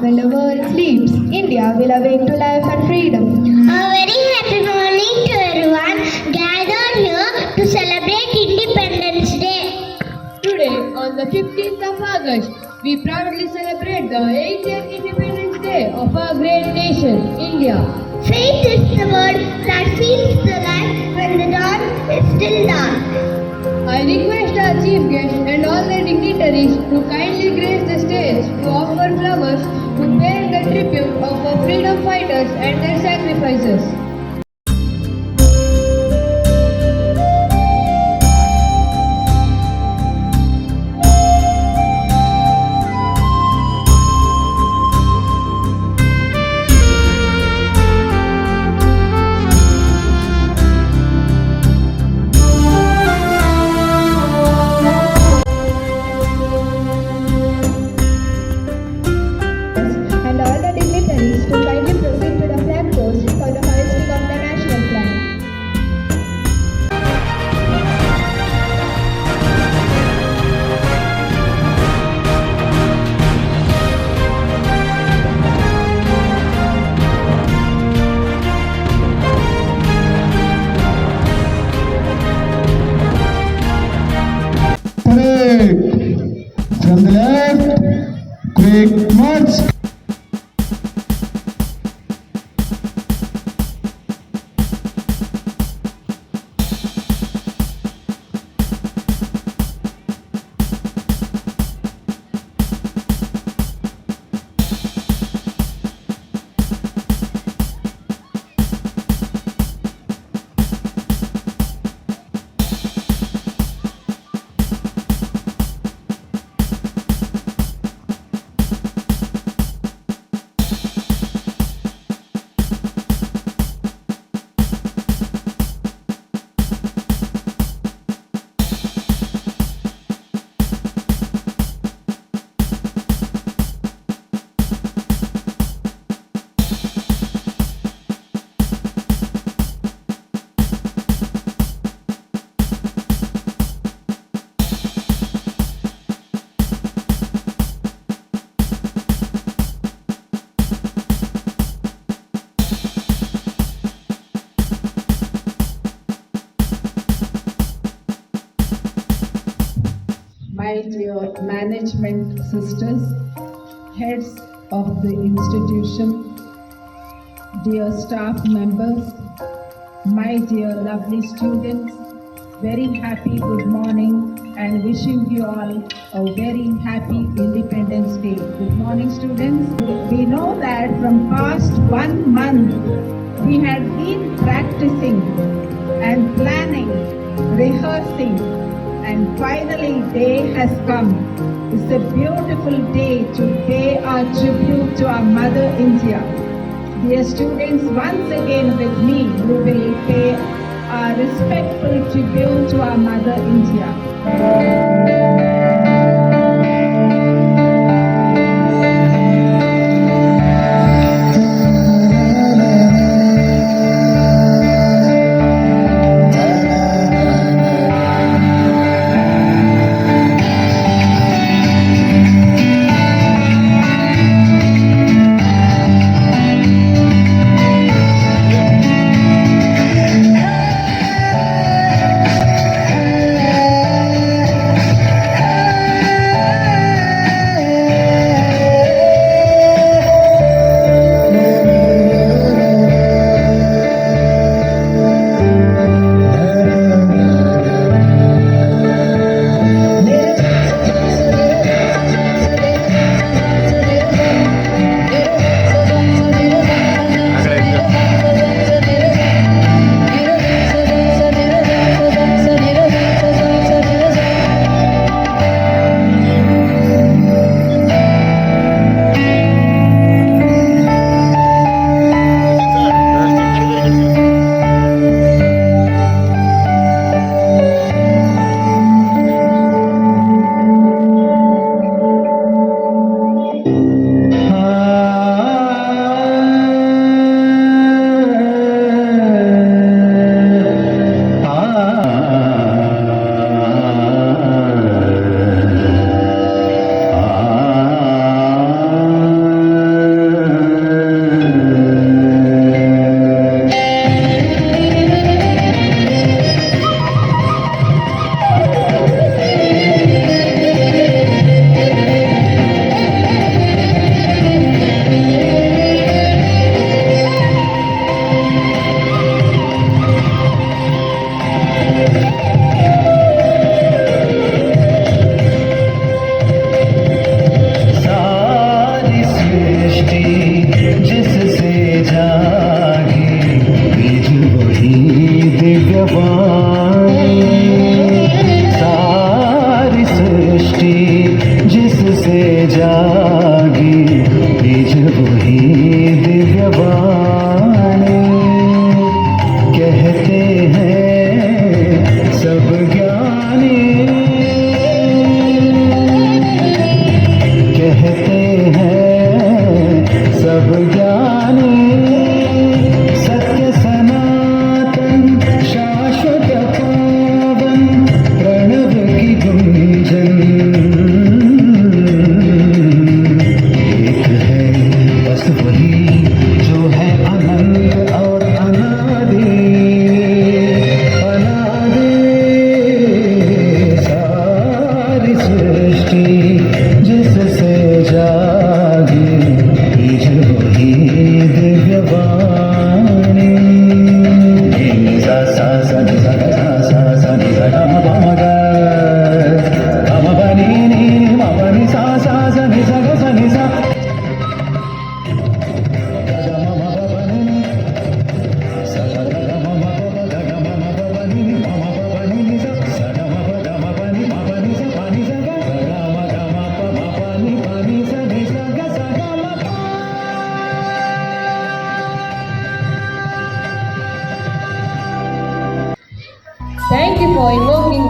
when the world sleeps, India will awake to life and freedom. A very happy morning to everyone gathered here to celebrate Independence Day. Today, on the 15th of August, we proudly celebrate the 80th Independence Day of our great nation, India. Faith is the word that fills the life when the dawn is still dark. I request our chief guest and all the dignitaries to kindly grace the stage to offer flowers to pay the tribute of our freedom fighters and their sacrifices. And all the dignitaries to kindly proceed to the flag post for the hoisting of the national flag. Parade from the left, quick march. My dear management sisters, heads of the institution, dear staff members, my dear lovely students, very happy good morning and wishing you all a very happy Independence Day. Good morning, students. We know that from past 1 month we had been practicing and planning, rehearsing, and finally day has come. It's a beautiful day to pay our tribute to our Mother India. Dear students, once again with me, we will pay our respectful tribute to our Mother India.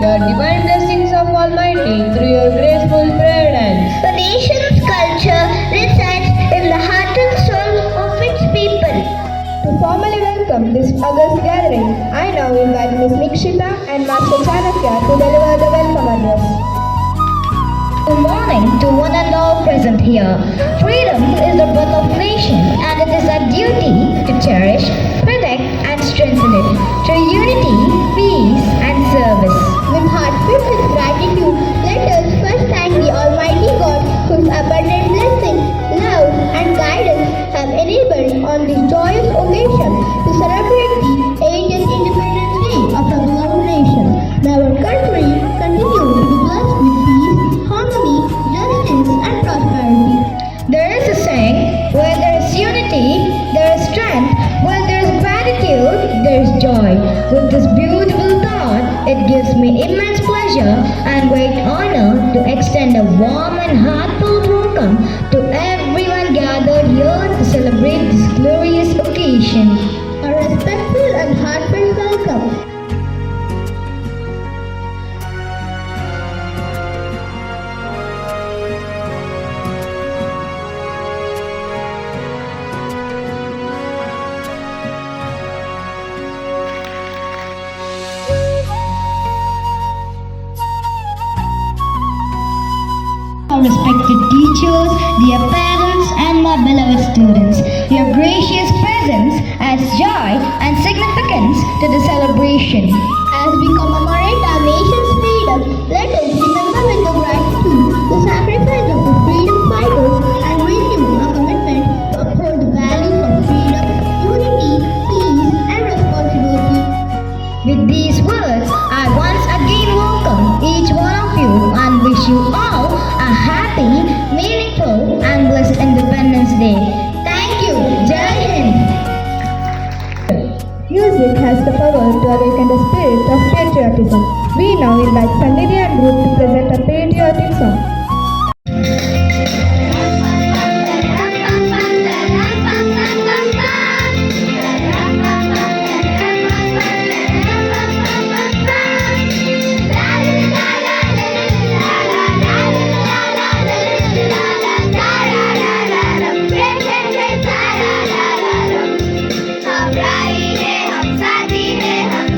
the divine blessings of Almighty through your graceful prayer dance. The nation's culture resides in the heart and soul of its people. To formally welcome this August gathering, I now invite Ms. Nikshita and Master Chanakya to deliver the welcome address. Good morning to one and all present here. Freedom is the birth of nation, and it is our duty to cherish, protect, and strengthen it through unity, peace, and service. With heart filled with gratitude, let us first thank the Almighty God whose abundant blessings, love, and guidance have enabled on this joyous occasion to celebrate the 80th Independence Day of our beloved nation. May our country continue to be blessed with peace, harmony, justice, and prosperity. There is a saying, where there is unity, there is strength, where there is gratitude, there is joy. With this beautiful thought, it gives me immense pleasure and great honor to extend a warm and heartfelt welcome to everyone gathered here to celebrate this glorious occasion. A respectful and heartfelt welcome. Our respected teachers, dear parents, and my beloved students, your gracious presence adds joy and significance to the celebration. As we commemorate our nation's freedom, let us remember with the gratitude the sacrifice of the freedom fighters and renew our commitment to uphold the values of freedom, unity, peace, and responsibility. With these words, I once again welcome each one of you and wish you all a happy, meaningful, and blessed Independence Day. Thank you. Jai Hind. Music has the power to awaken the spirit of patriotism. We now invite Sandhya and group to present a patriotic song. हम साथी हैं हम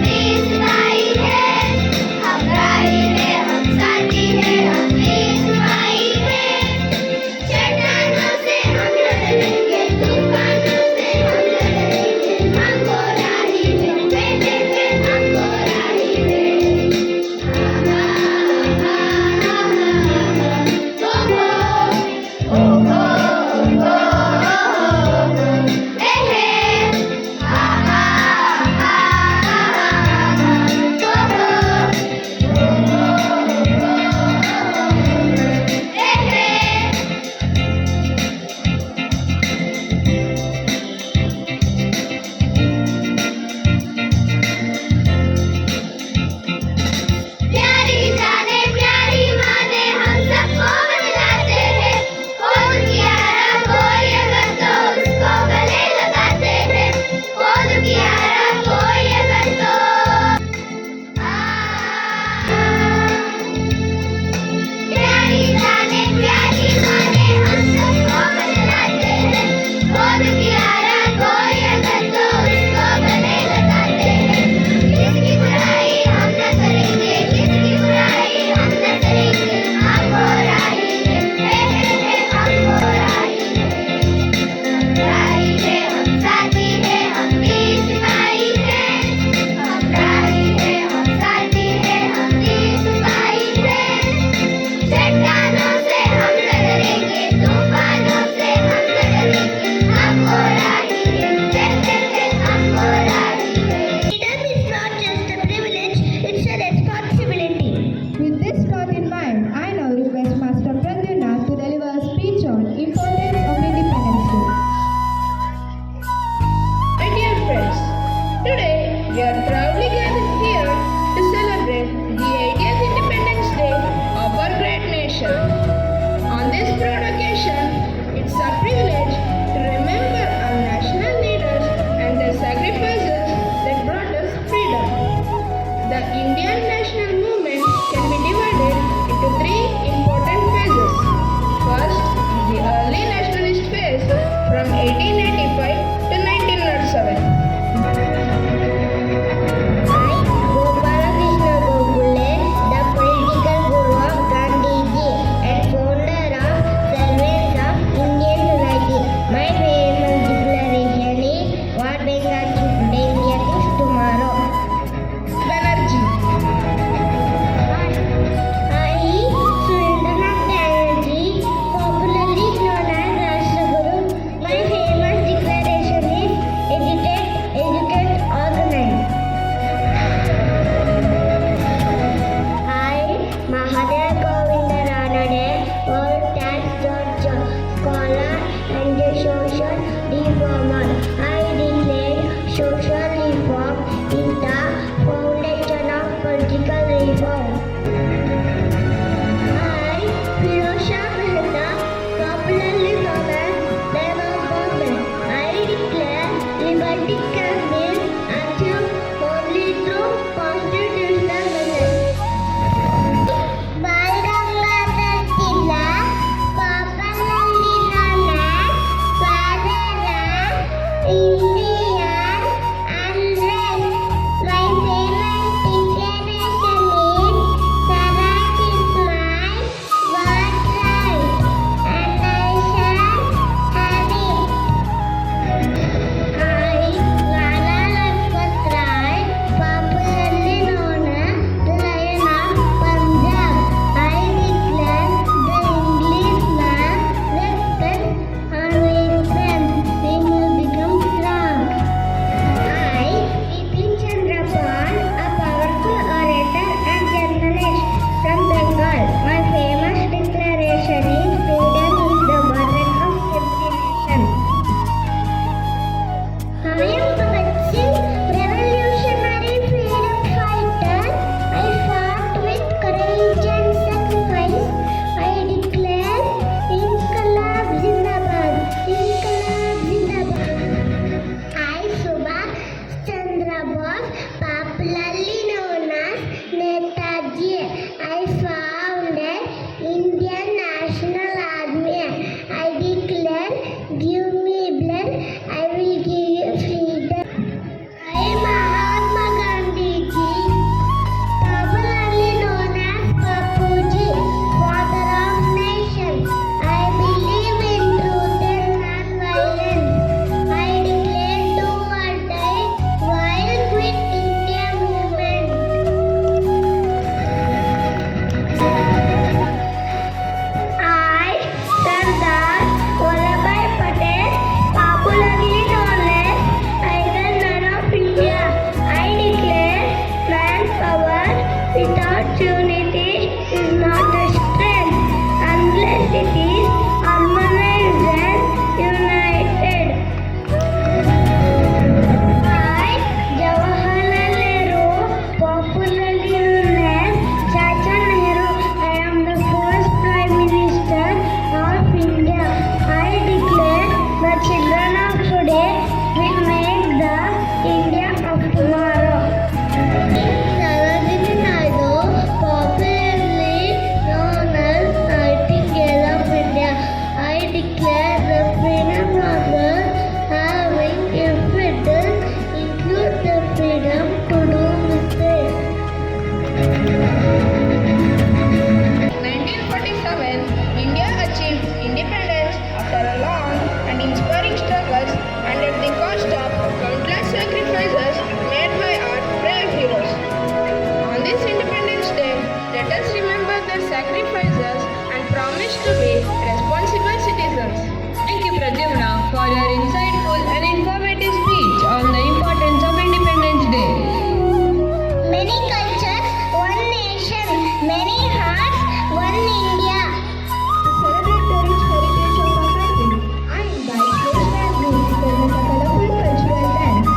important phases. First, the early nationalist phase from 1885 to 1907. I, Gopalakrishna Gokhale, the political guru of Gandhiji and founder of Servants of Indian Society. My famous declaration is what Bengal today, India thinks tomorrow. Banerjee. I, Surendranath Banerjee, popularly known as Rashtraguru. My famous declaration is educate, organize. I, Mahadev Govinda Ranade, world tax judge, scholar and a social reformer. I declared social reform is the foundation of political reform. I, Firozshah Mehta, popularly known as Devon Bombay. I declare liberty can be achieved only through constitutional methods. Balgangadhar Tilak, popularly known as Father of Indian unrest. My famous declaration is Swaraj is my birthright and I shall have it. I, Lala Lajpat Rai, popularly known as the Lion of Punjab. I declare the Englishman respect and his friends. They will become strong. I, Bipin Chandra Pal, a powerful orator and journalist from Bengal. My famous declaration is freedom is the birthright of every nation. I am Bhagat Singh, revolutionary freedom fighter. I fought with courage and sacrifice. I declare Inqilab Zindabad, Inqilab Zindabad. I, Subhash Chandra Bose, popularly known as Netaji. I founded Indian National Army. I declare, give me blood, I will give you freedom. I, Mahatma Gandhi ji, popularly known as Bapuji, father of nation. I believe in truth and non-violence. I declare do or die while quit India movement. I, Sardar Vallabhbhai Patel, popularly known as Iron Man of India. I declare man's power without unity is not a strength unless it is harmonized and united. I, Jawaharlal Nehru, popularly known as Chacha Nehru. I am the first Prime Minister of India. I declare the children of today will make the India of tomorrow. Sarojini Naidu, popularly known as Nightingale of India. I declare the freedom of the having a freedom includes the freedom to do mistakes. 1947, India achieved independence after a long and inspiring struggles and at the cost of countless sacrifices made by our brave heroes. On this Independence Day, let us remember their sacrifices and promise to be responsible citizens. Thank you, Pradyumna, for your insightful and informative speech on the importance of Independence Day. Many cultures, one nation, many hearts, one India. To celebrate the rich heritage of our country, I invite Krishna Group to present a colorful cultural dance.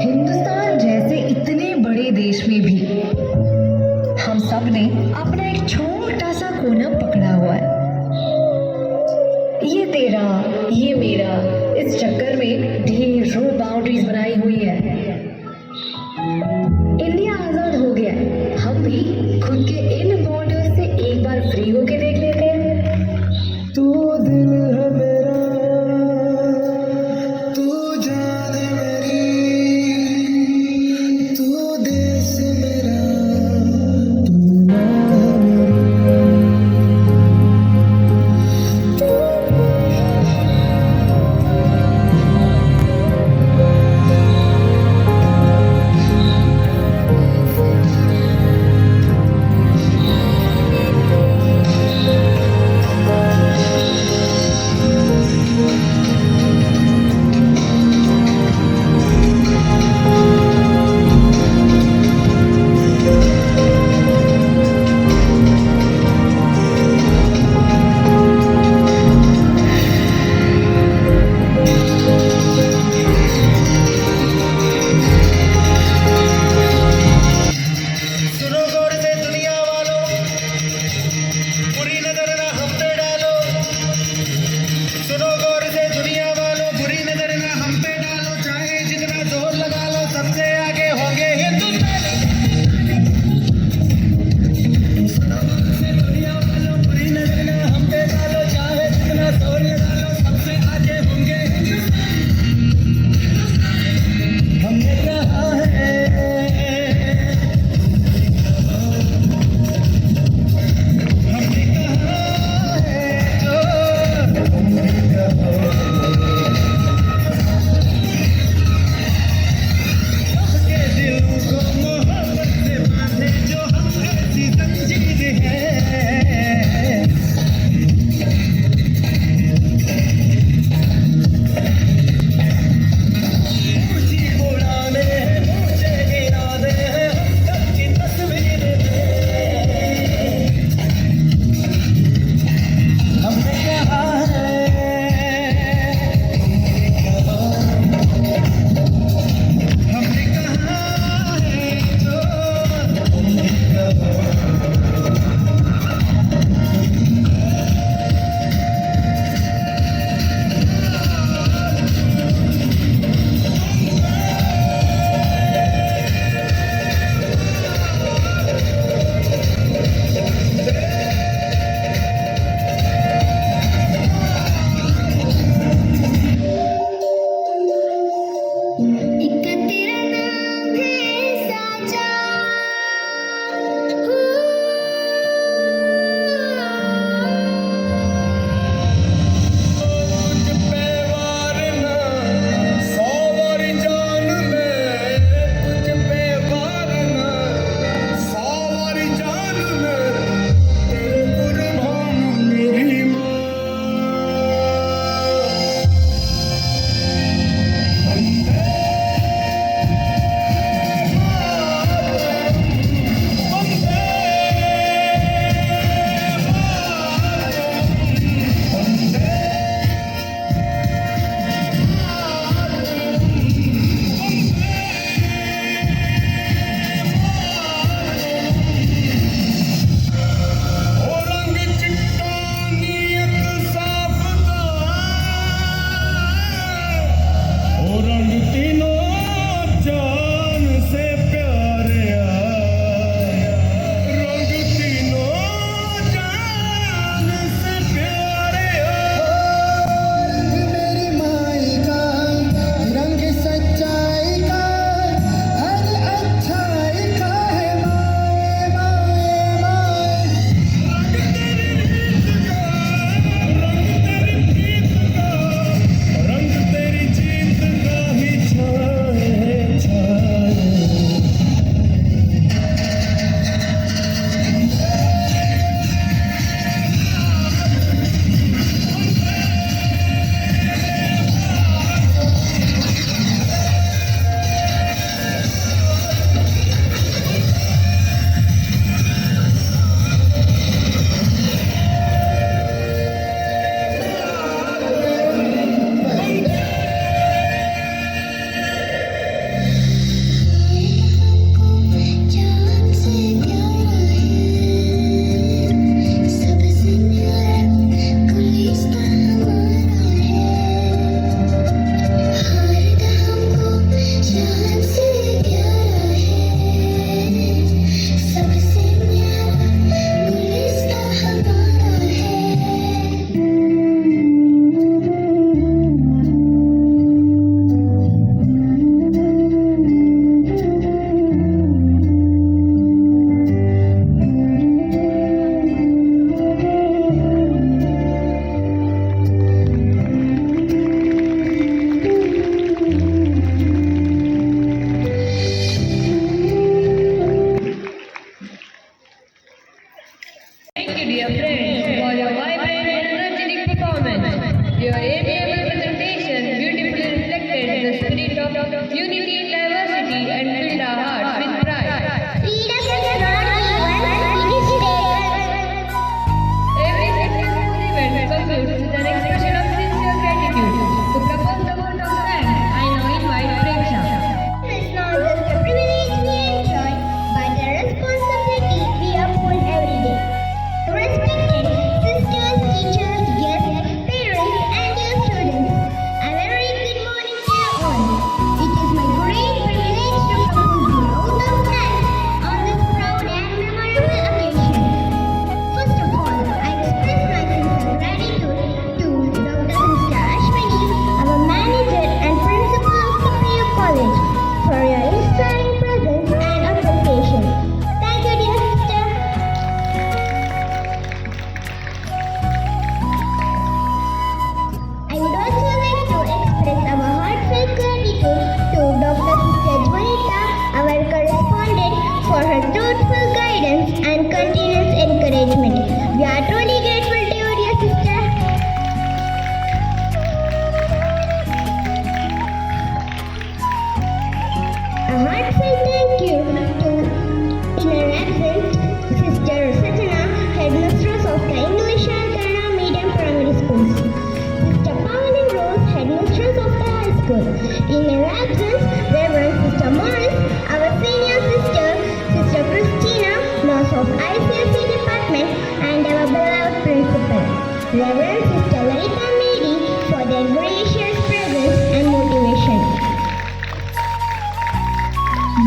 Hindustan जैसे इतने बड़े देश में भी हम सब ने अपना एक छोटा सा कोना पकड़ा हुआ है। ये तेरा, ये मेरा, इस चक्कर में ढेरों बाउंड्रीज बनाई हुई है। सबसे आगे होंगे हिंदुस्तान दुनिया वालों कोई नजर ना हम पे डालो चाहे जितना शौर्य डालो सबसे आगे होंगे हिंदुस्तान हमने कहा है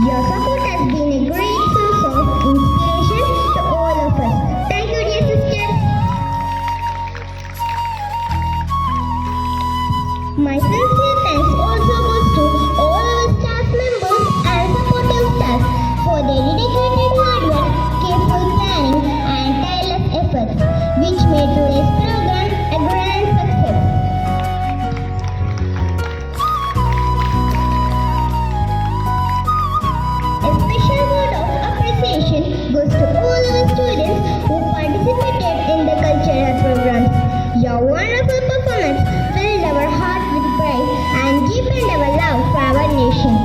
Your support has been a great source of inspiration to all of us. Thank you, dear sisters. My sincere thanks also goes to all our staff members and supportive staff for their dedicated hard work, careful planning and tireless efforts which made today's program a grand success. A special word of appreciation goes to all our students who participated in the cultural programs. Your wonderful performance filled our heart with pride and deepened our love for our nation.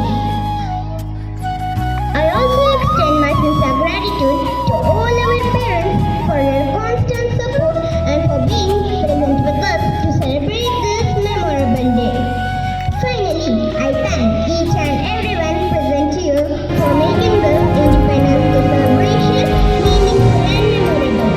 I also extend my sincere gratitude to all our parents for their constant support and for being present with us to celebrate this memorable day. Finally, I thank each and everyone present here for making this Independence Day celebration meaningful and memorable.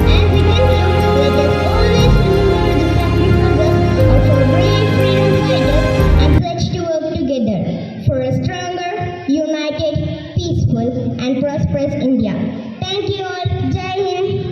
As we conclude, let us always remember the sacrifices of our brave freedom fighters and pledge to work together for a stronger, united, peaceful and prosperous India. Thank you all. Jai Hind.